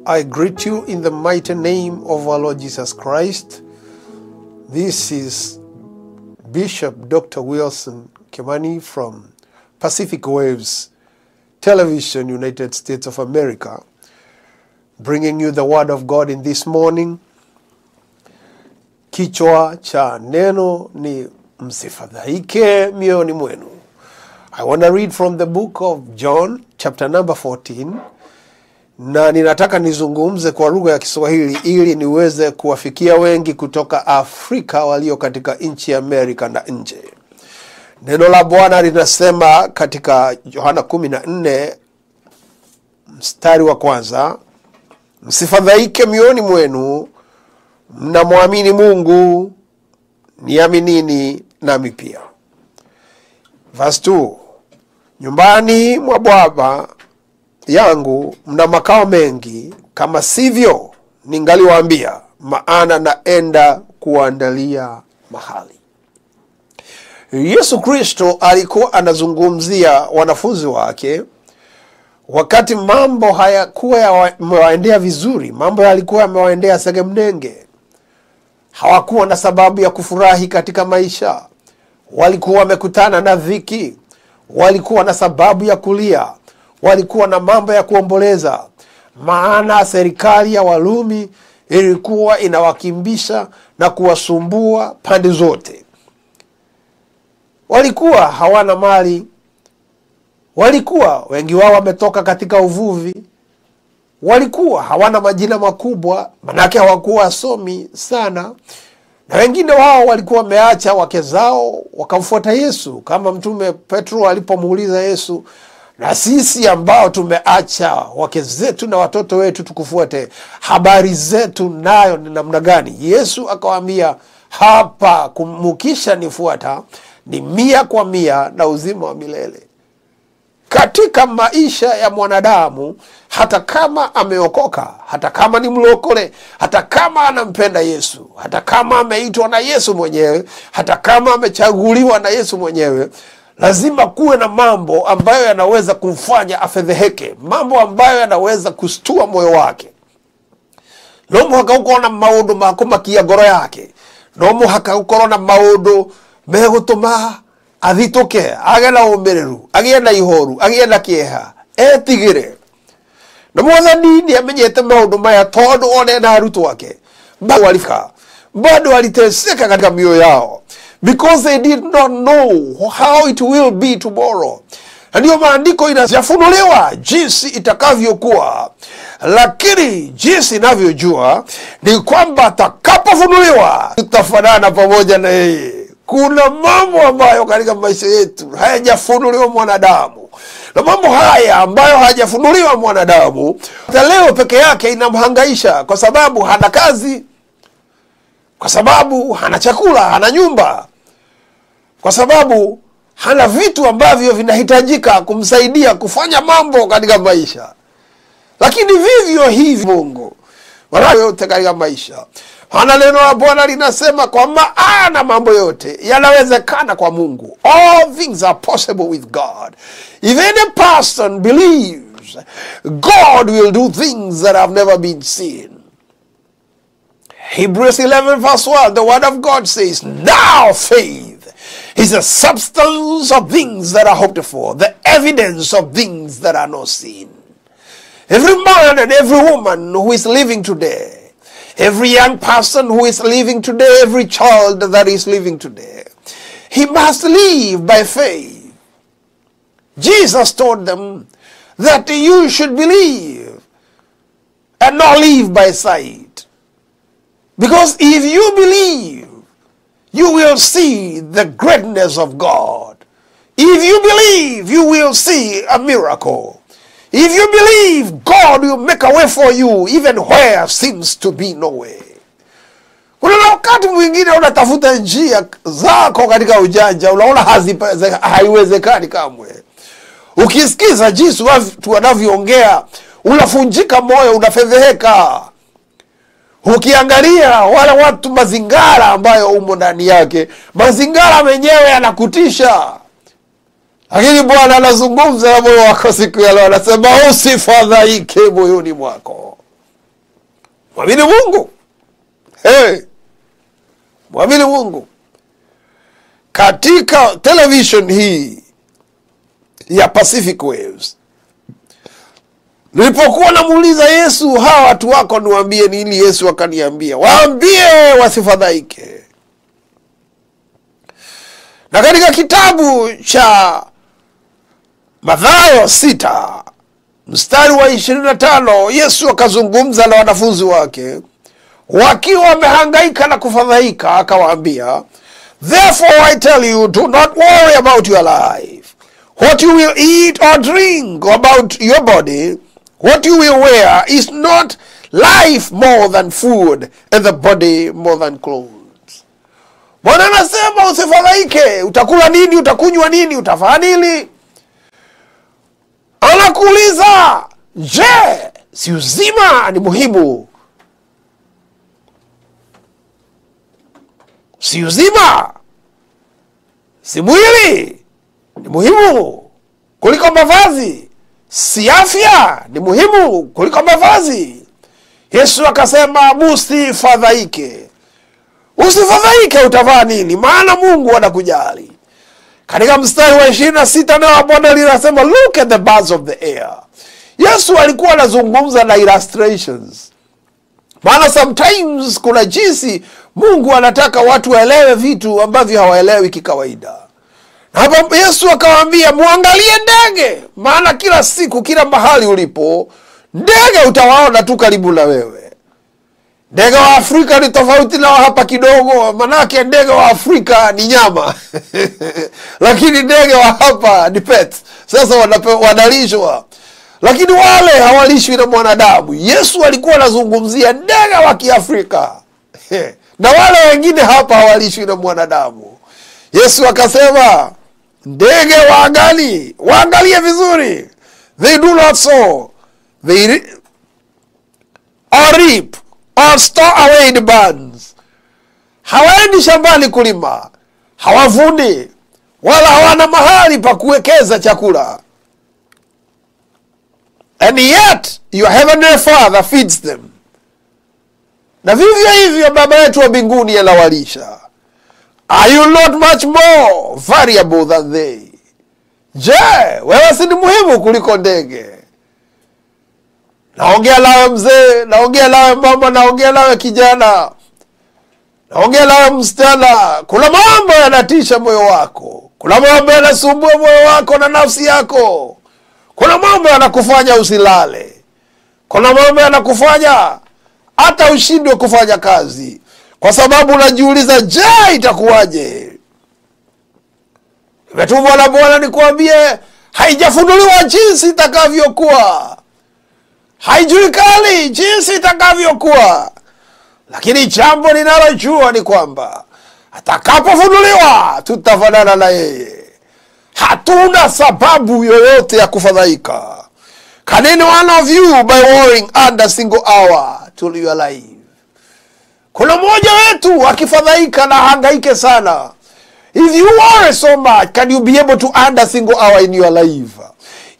I greet you in the mighty name of our Lord Jesus Christ. This is Bishop Dr. Wilson Kimani from Pacific Waves Television, United States of America, bringing you the word of God in this morning. Kichwa cha neno ni msifadhaike mioyoni mwenu. I want to read from the book of John, chapter number 14. Na ninataka nizungumze kwa lugha ya Kiswahili ili niweze kuwafikia wengi kutoka Afrika walio katika nchi ya Amerika na nje. Neno la Bwana linasema katika Yohana 14 mstari wa kwanza, msifadhaike mioyoni mwenu, mnamwamini Mungu, niaminini nami pia. Verse 2, nyumbani mwa Baba yangu mna makao mengi, kama sivyo ningaliwaambia, maana naenda kuandalia mahali. Yesu Kristo alikuwa anazungumzia wanafunzi wake wakati mambo hayakuwa yamewaendea vizuri, mambo yalikuwa yamewaendea segemnenge. Hawakuwa na sababu ya kufurahi katika maisha. Walikuwa wamekutana na dhiki, walikuwa na sababu ya kulia, walikuwa na mambo ya kuomboleza, maana serikali ya Warumi ilikuwa inawakimbisha na kuwasumbua pande zote. Walikuwa hawana mali, walikuwa wengi wao wametoka katika uvuvi, walikuwa hawana majina makubwa, manake hawakuwa wasomi sana, na wengine wao walikuwa wameacha wake zao wakamfuata Yesu, kama mtume Petro alipomuuliza Yesu, na sisi ambao tumeacha wake zetu na watoto wetu tukufuate, habari zetu nayo ni namna gani? Yesu akawaambia, hapa kumukisha nifuata ni 100% na uzima wa milele. Katika maisha ya mwanadamu, hata kama ameokoka, hata kama ni mlokole, hata kama anampenda Yesu, hata kama ameitwa na Yesu mwenyewe, hata kama amechaguliwa na Yesu mwenyewe, lazima kuwe na mambo ambayo yanaweza kumfanya afedheheke, mambo ambayo yanaweza kustua moyo wake. Nomu hakaukona maudu makumakia goro yake. Nomu hakaukona maudu megutuma athitoke, agena umereru, agena ihoru, agena kieha, etigire. Na mwathani ni amenyete maudu maya tondu one na arutwo wake bado waliteseka katika mioyo yao, because they did not know how it will be tomorrow. Ndio maandiko inafunuliwa jinsi itakavyokuwa, lakini jinsi inavyojua ni kwamba atakapofunuliwa tutafanana pamoja na yeye. Kuna mambo ambayo katika maisha yetu hayajafunuliwa mwanadamu, na mambo haya ambayo hayajafunuliwa mwanadamu hata leo peke yake inamhangaisha, kwa sababu hana kazi, kwa sababu hana chakula, hana nyumba, kwa sababu hana vitu ambavyo vinahitajika kumsaidia kufanya mambo katika maisha. Lakini vivyo hivi Mungu wala yote katika maisha, hana neno la Bwana linasema kwa maana mambo yote yanawezekana kwa Mungu. All things are possible with God. If any person believes, God will do things that have never been seen. Hebrews 11 verse 1, the word of God says, now faith is the substance of things that are hoped for, the evidence of things that are not seen. Every man and every woman who is living today, every young person who is living today, every child that is living today, he must live by faith. Jesus told them that you should believe and not live by sight. Because if you believe, you will see the greatness of God. If you believe, you will see a miracle. If you believe, God will make a way for you even where seems to be no way. Kuna wakati mwingine unatafuta njia zako katika ujanja, unaona haiwezekani kamwe. Ukisikiza jinsi watu wanavyoongea, unafunjika moyo, unafedheheka. Ukiangalia wale watu mazingara ambayo umo ndani yake, mazingara menyewe yanakutisha. Lakini Bwana anazungumza na moyo wako siku ya leo, anasema usifadhaike moyoni mwako. Mwamini Mungu. Mwamini Mungu. Katika television hii ya Pacific Waves, nilipokuwa namuuliza Yesu, hawa watu wako niwaambie nini? Yesu akaniambia, waambie wasifadhaike. Na katika kitabu cha Mathayo 6 mstari wa 25, Yesu akazungumza na wanafunzi wake wakiwa wamehangaika na kufadhaika, akawaambia, therefore I tell you, do not worry about your life, what you will eat or drink, or about your body, what you will wear. Is not life more than food, and the body more than clothes? Bwana anasema usifadhaike, utakula nini, utakunywa nini, utafanya nini? Anakuuliza, je, si uzima ni muhimu? Si uzima, si mwili ni muhimu kuliko mavazi? Si afya ni muhimu kuliko mavazi? Yesu akasema, msifadhaike. Usifadhaike utavaa nini, maana Mungu anakujali. Katika mstari wa 26 nao Bwana linasema, look at the birds of the air. Yesu alikuwa anazungumza na illustrations. Maana sometimes kuna jinsi Mungu anataka watu waelewe vitu ambavyo hawaelewi kikawaida. Na hapa Yesu akawaambia, muangalie ndege, maana kila siku, kila mahali ulipo, ndege utawaona tu karibu na wewe. Ndege wa Afrika ni tofauti na hapa kidogo, manake ndege wa Afrika ni nyama. Lakini ndege wa hapa ni pets. Sasa wanalishwa. Lakini wale hawalishwi na mwanadamu. Yesu alikuwa anazungumzia ndege wa Kiafrika. Na wale wengine hapa hawalishwi na mwanadamu. Yesu akasema, ndege wa angani, waangalie vizuri. They do not sow, they or reap, or store away the barns. Hawaendi shambani kulima, hawavuni, wala hawana mahali pa kuwekeza chakula. And yet your heavenly Father feeds them. Na vivyo hivyo Baba yetu wa mbinguni anawalisha. Are you not much more valuable than they? Je, wewe si ni muhimu kuliko ndege? Naongea nawe mzee, naongea nawe mama, naongea nawe kijana, naongea nawe msichana. Kuna mambo yanatisha moyo wako. Kuna mambo yanasumbua moyo wako na nafsi yako. Kuna mambo yanakufanya usilale. Kuna mambo yanakufanya hata ushindwe kufanya kazi, kwa sababu unajiuliza, je, itakuwaje? Nimetumwa na Bwana nikuambie, haijafunuliwa jinsi itakavyokuwa. Haijulikani jinsi itakavyokuwa. Lakini jambo ninalojua ni kwamba atakapofunuliwa tutafanana na yeye. Hatuna sababu yoyote ya kufadhaika. Can any one of you by worrying under a single hour to your life? Kuna mmoja wetu akifadhaika na hangaike sana. If you worry so much, can you be able to earn a single hour in your life?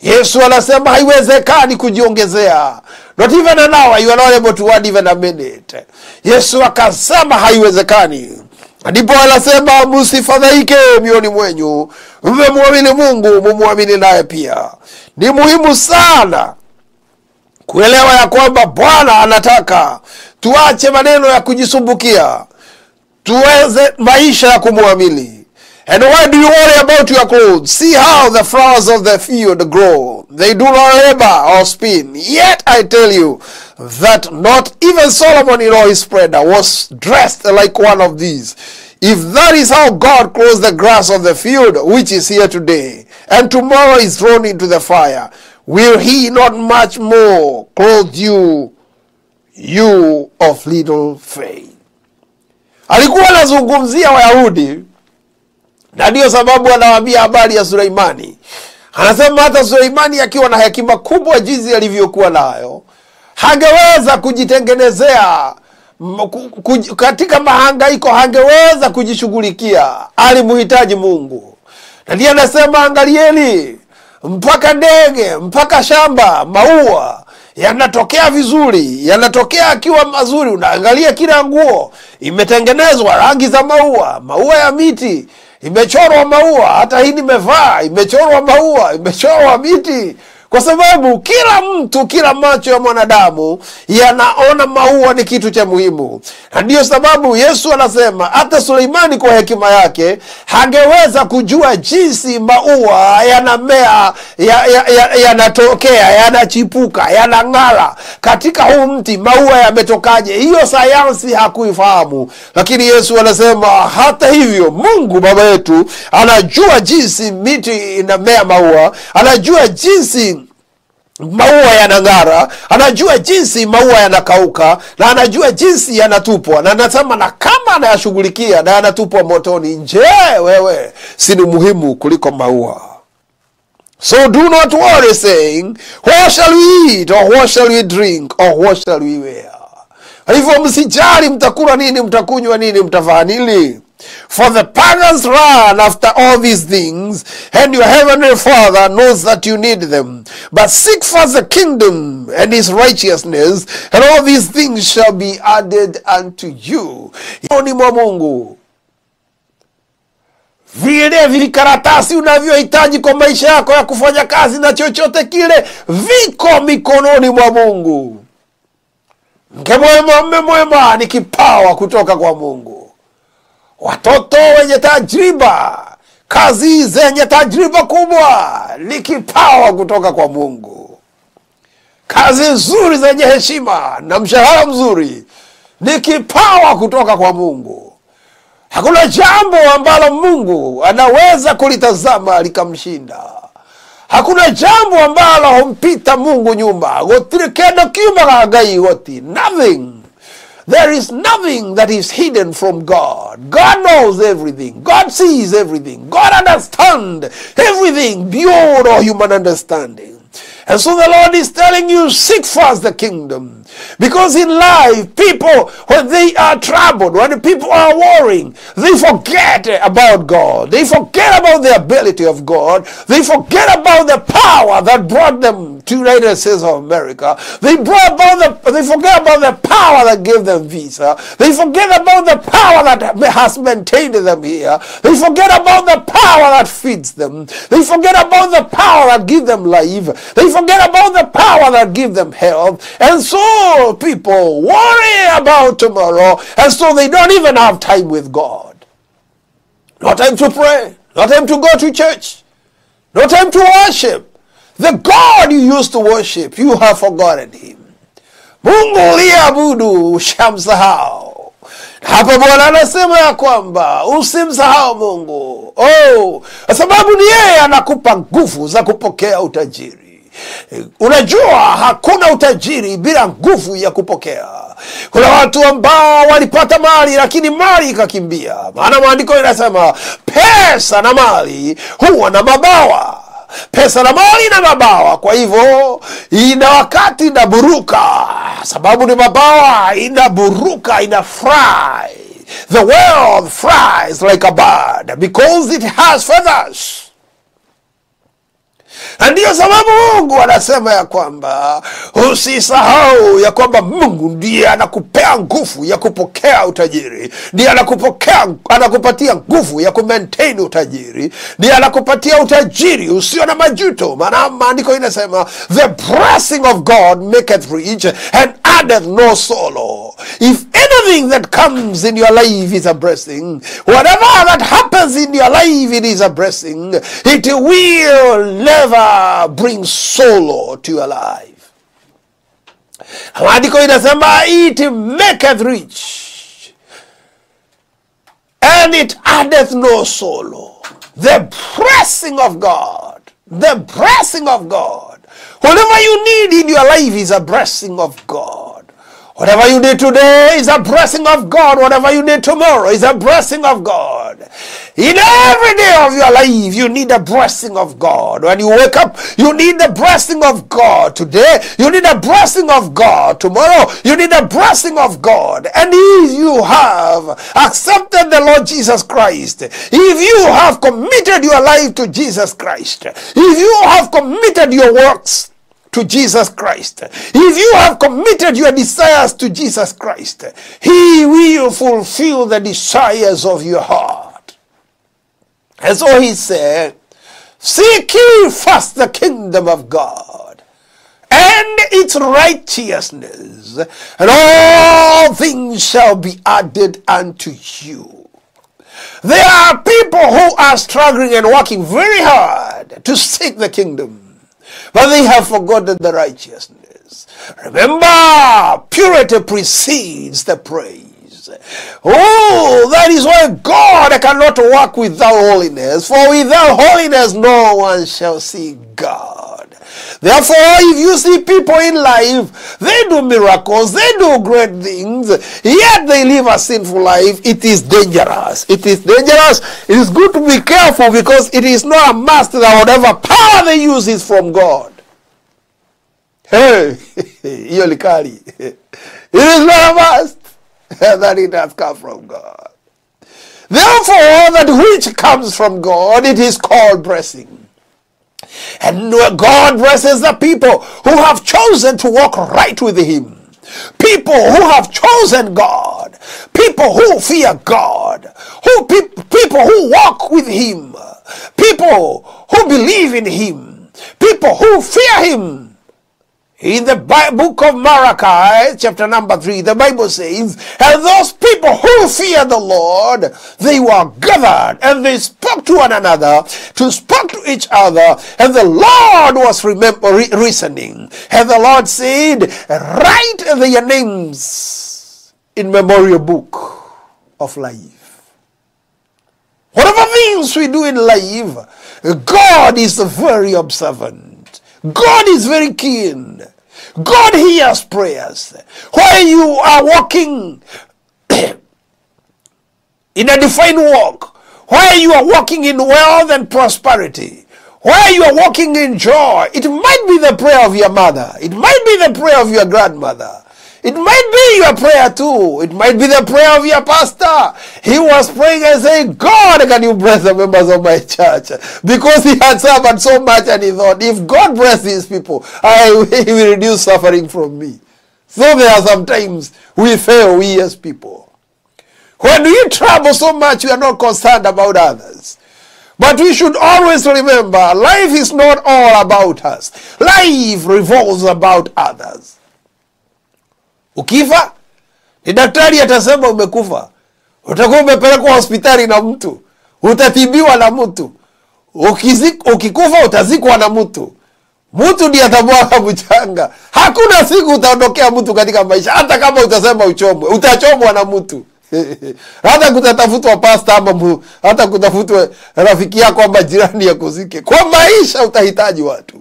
Yesu anasema haiwezekani kujiongezea. Not even an hour, you are not able to earn even a minute. Yesu akasema haiwezekani. Ndipo anasema msifadhaike mioyoni mwenu, mmemwamini Mungu, mumwamini naye pia. Ni muhimu sana kuelewa ya kwamba Bwana anataka tuache maneno ya kujisumbukia, tuweze maisha ya kumwamini. And why do you worry about your clothes? See how the flowers of the field grow. They do not labor or spin. Yet I tell you that not even Solomon in all his splendor was dressed like one of these. If that is how God clothes the grass of the field, which is here today, and tomorrow is thrown into the fire, will he not much more clothe you, you of little faith? Alikuwa anazungumzia Wayahudi, na ndio sababu anawaambia habari ya Suleimani. Anasema hata Suleimani akiwa na hekima kubwa jinsi alivyokuwa nayo, hangeweza kujitengenezea katika mahangaiko, hangeweza kujishughulikia. Alimuhitaji Mungu. Na ndiye anasema, angalieni, mpaka ndege, mpaka shamba, maua yanatokea vizuri, yanatokea akiwa mazuri. Unaangalia kila nguo imetengenezwa rangi za maua, maua ya miti, imechorwa maua. Hata hii nimevaa imechorwa maua, imechorwa miti, kwa sababu kila mtu, kila macho ya mwanadamu yanaona maua ni kitu cha muhimu. Na ndiyo sababu Yesu anasema hata Suleimani kwa hekima yake hangeweza kujua jinsi maua yanamea, yanatokea, yanachipuka, yanang'ara katika huu mti, maua yametokaje. Hiyo sayansi hakuifahamu. Lakini Yesu anasema hata hivyo Mungu Baba yetu anajua jinsi miti inamea maua, anajua jinsi maua yanang'ara, anajua jinsi maua yanakauka, na anajua jinsi yanatupwa. Na anasema na kama anayashughulikia na yanatupwa motoni, je, wewe si ni muhimu kuliko maua? So do not worry saying, what shall we eat, or what shall we drink, or what shall we wear? Hivyo msijali mtakula nini, mtakunywa nini, mtavaa nini. For the pagans run after all these things, and your heavenly Father knows that you need them. But seek first the kingdom and his righteousness, and all these things shall be added unto you. Ni mwa Mungu. Vile vikaratasi unavyohitaji kwa maisha yako ya kufanya kazi na chochote kile, viko mikononi mwa Mungu. Mke mwema, mume mwema ni kipawa kutoka kwa Mungu. Watoto wenye tajriba, kazi zenye tajriba kubwa ni kipawa kutoka kwa Mungu. Kazi nzuri zenye heshima na mshahara mzuri ni kipawa kutoka kwa Mungu. Hakuna jambo ambalo Mungu anaweza kulitazama likamshinda. Hakuna jambo ambalo humpita Mungu nyuma. Nothing. There is nothing that is hidden from God. God knows everything. God sees everything. God understands everything beyond all human understanding. And so the Lord is telling you, seek first the kingdom. Because in life, people, when they are troubled, when people are worrying, they forget about God. They forget about the ability of God. They forget about the power that brought them to the United States of America. They forget about the power that gave them visa. They forget about the power that has maintained them here. They forget about the power that feeds them. They forget about the power that gives them life. They forget about the power that gives them health. And so people worry about tomorrow, and so they don't even have time with God. No time to pray. No time to go to church. No time to worship. The God you used to worship, you have forgotten him. Mungu uliabudu ushamsahau. Hapa Bwana anasema ya kwamba usimsahau Mungu. Kwa sababu ni yeye anakupa nguvu za kupokea utajiri. Unajua hakuna utajiri bila nguvu ya kupokea. Kuna watu ambao walipata mali lakini mali ikakimbia. Maana maandiko yanasema pesa na mali huwa na mabawa. Pesa na mali na mabawa. Kwa hivyo ina wakati inaburuka, sababu ni mabawa, inaburuka, ina fly. The world flies like a bird because it has feathers. Na ndiyo sababu Mungu anasema ya kwamba usisahau ya kwamba Mungu ndiye anakupea nguvu ya kupokea utajiri. Ndiye anakupatia nguvu ya kumaintain utajiri. Ndiye anakupatia utajiri usio na majuto. Maana maandiko inasema the blessing of God maketh rich and addeth no sorrow. If anything that comes in your life is a blessing, whatever that happens in your life, it is a blessing. It will never bring sorrow to your life. Maandiko inasema it maketh rich and it addeth no sorrow. The blessing of God. The blessing of God. Whatever you need in your life is a blessing of God. Whatever you need today is a blessing of God. Whatever you need tomorrow is a blessing of God. In every day of your life, you need a blessing of God. When you wake up, you need the blessing of God. Today, you need a blessing of God. Tomorrow, you need a blessing of God. And if you have accepted the Lord Jesus Christ, if you have committed your life to Jesus Christ, if you have committed your works to Jesus Christ, if you have committed your desires to Jesus Christ, he will fulfill the desires of your heart. And so he said, seek ye first the kingdom of God and its righteousness, and all things shall be added unto you. There are people who are struggling and working very hard to seek the kingdom, but they have forgotten the righteousness. Remember, purity precedes the praise. Oh, that is why God cannot work without holiness, for without holiness no one shall see God. Therefore, if you see people in life, they do miracles, they do great things, yet they live a sinful life, it is dangerous. It is dangerous. It is good to be careful, because it is not a must that whatever power they use is from God. Hey, hiyo likali. It is not a must that it has come from God. Therefore, that which comes from God, it is called blessing. And God blesses the people who have chosen to walk right with him. People who have chosen God. People who fear God. People who walk with him. People who believe in him. People who fear him. In the book of Malachi, chapter number 3, the Bible says, and those people who fear the Lord, they were gathered, and they spoke to one another, to speak to each other, and the Lord was reasoning. And the Lord said, write their names in memorial book of life. Whatever things we do in life, God is very observant. God is very keen. God hears prayers. Where you are walking in a defined walk, where you are walking in wealth and prosperity, where you are walking in joy, it might be the prayer of your mother. It might be the prayer of your grandmother. It might be your prayer too. It might be the prayer of your pastor. He was praying and saying, God, can you bless the members of my church? Because he had suffered so much, and he thought, if God bless these people, he will reduce suffering from me. So there are sometimes we fail, we as people. When we trouble so much, we are not concerned about others. But we should always remember, life is not all about us. Life revolves about others. Ukifa, ni daktari atasema umekufa. Utakuwa umepelekwa hospitali na mtu. Utatibiwa na mtu. Ukikufa utazikwa na mtu. Mtu ndiye atamwaga mchanga. Hakuna siku utaondokea mtu katika maisha. Hata kama utasema uchomwe, utachomwa na mtu. Hata kutatafutwa pasta ama hata kutafutwa rafiki yako ama jirani ya kuzike. Kwa maisha utahitaji watu.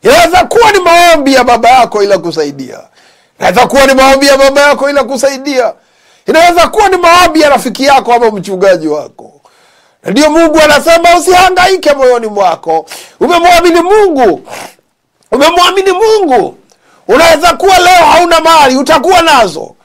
Inaweza kuwa ni maombi ya baba yako ila kusaidia. Inaweza kuwa ni maombi ya mama yako ila kusaidia. Inaweza kuwa ni maombi ya rafiki yako ama mchungaji wako. Na ndio Mungu anasema usihangaike moyoni mwako. Umemwamini Mungu. Umemwamini Mungu. Unaweza kuwa leo hauna mali, utakuwa nazo.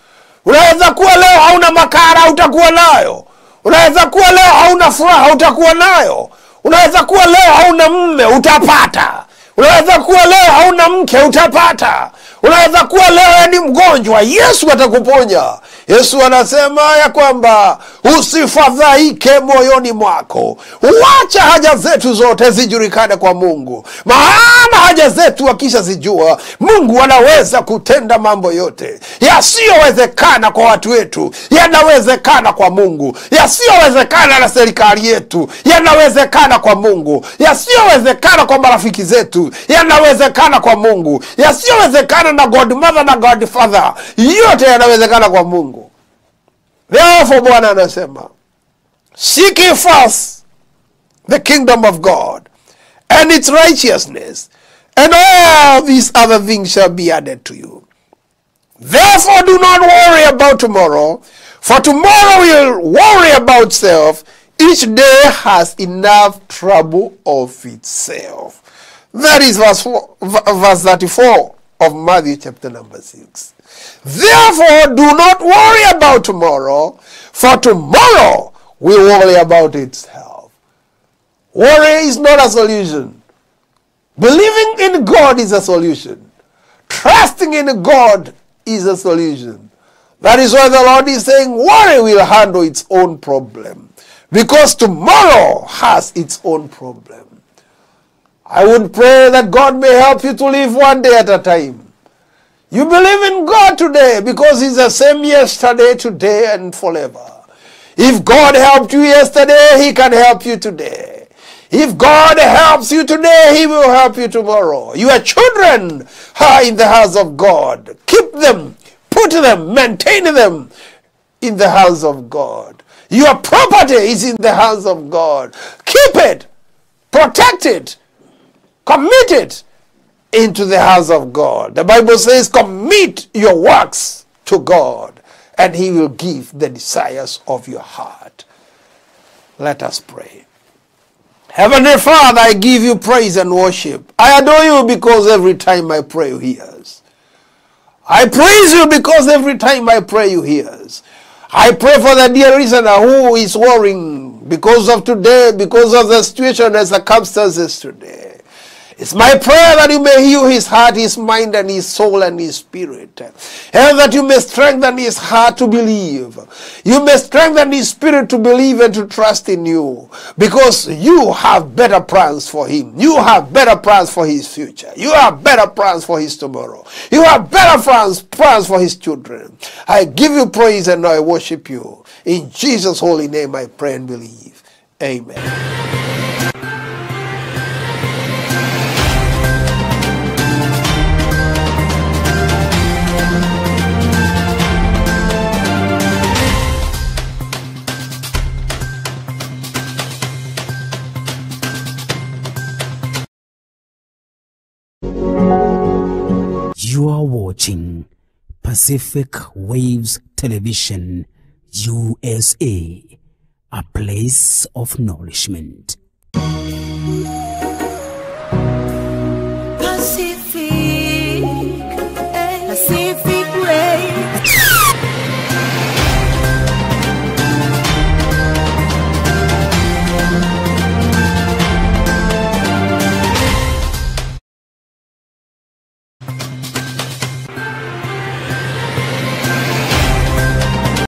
Unaweza kuwa leo hauna makara, utakuwa nayo. Unaweza kuwa leo hauna furaha, utakuwa nayo. Unaweza kuwa leo hauna mume, utapata. Unaweza kuwa leo hauna mke, utapata. Unaweza kuwa leo ni mgonjwa, Yesu atakuponya. Yesu anasema ya kwamba usifadhaike moyoni mwako. Wacha haja zetu zote zijulikane kwa Mungu. Maana haja zetu akisha zijua, Mungu anaweza kutenda mambo yote. Yasiyowezekana kwa watu wetu, yanawezekana kwa Mungu. Yasiyowezekana na serikali yetu, yanawezekana kwa Mungu. Yasiyowezekana kwa marafiki zetu, yanawezekana kwa Mungu. Yasiyowezekana na Godmother na Godfather, yote yanawezekana kwa Mungu. Therefore Bwana anasema, seek ye first the kingdom of God and its righteousness, and all these other things shall be added to you. Therefore do not worry about tomorrow, for tomorrow will worry about self. Each day has enough trouble of itself. That is verse 34 of Matthew chapter number 6. Therefore, do not worry about tomorrow, for tomorrow will worry about itself. Worry is not a solution. Believing in God is a solution. Trusting in God is a solution. That is why the Lord is saying, worry will handle its own problem, because tomorrow has its own problem. I would pray that God may help you to live one day at a time. You believe in God today because He's the same yesterday, today, and forever. If God helped you yesterday, He can help you today. If God helps you today, He will help you tomorrow. Your children are in the house of God. Keep them, put them, maintain them in the house of God. Your property is in the house of God. Keep it, protect it, commit it into the house of God. The Bible says, commit your works to God, and He will give the desires of your heart. Let us pray. Heavenly Father, I give you praise and worship. I adore you because every time I pray you hears. I praise you because every time I pray you hears. I pray for the dear listener who is worrying because of today, because of the situation and circumstances today. It's my prayer that you may heal his heart, his mind, and his soul, and his spirit. And that you may strengthen his heart to believe. You may strengthen his spirit to believe and to trust in you. Because you have better plans for him. You have better plans for his future. You have better plans for his tomorrow. You have better plans for his children. I give you praise and I worship you. In Jesus' holy name I pray and believe. Amen. You are watching Pacific Waves Television, USA, a place of nourishment.